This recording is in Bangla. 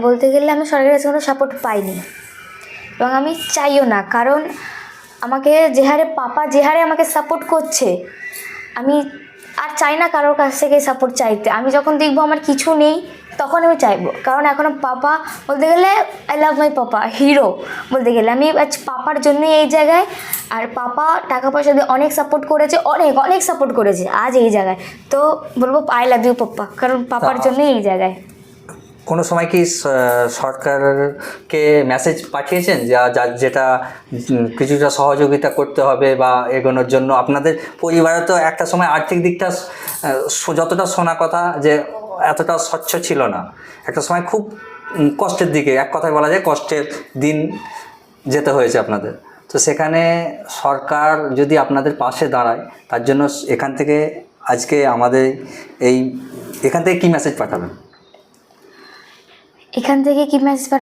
বলতে গেলে আমি সরকারের কাছে কোনো সাপোর্ট পাইনি এবং আমি চাইও না, কারণ আমাকে যে হারে আমাকে সাপোর্ট করছে, আমি আর চাই না কারোর কাছ থেকে সাপোর্ট চাইতে। আমি যখন দেখবো আমার কিছু নেই তখন আমি চাইবো, কারণ এখনও পাপা বলতে গেলে I love my papa, hero বলতে গেলে। আমি আজ পাপার জন্যই এই জায়গায়, আর পাপা টাকা পয়সা দিয়ে অনেক সাপোর্ট করেছে, অনেক অনেক সাপোর্ট করেছে আজ এই জায়গায়। তো বলবো আই লাভ ইউ পাপ্পা, কারণ পাপার জন্যই এই জায়গায়। কোনো সময় কি সরকারকে মেসেজ পাঠিয়েছেন যেটা কিছুটা সহযোগিতা করতে হবে বা এগোনোর জন্য? আপনাদের পরিবারে তো একটা সময় আর্থিক দিকটা যতটা শোনা কথা যে এতটা স্বচ্ছ ছিল না, একটা সময় খুব কষ্টের দিকে, এক কথায় বলা যায় কষ্টের দিন যেতে হয়েছে আপনাদের। তো সেখানে সরকার যদি আপনাদের পাশে দাঁড়ায়, তার জন্য এখান থেকে আজকে আমাদের এখান থেকে কী মেসেজ পাঠাবেন? এখান থেকে কি মেসেজ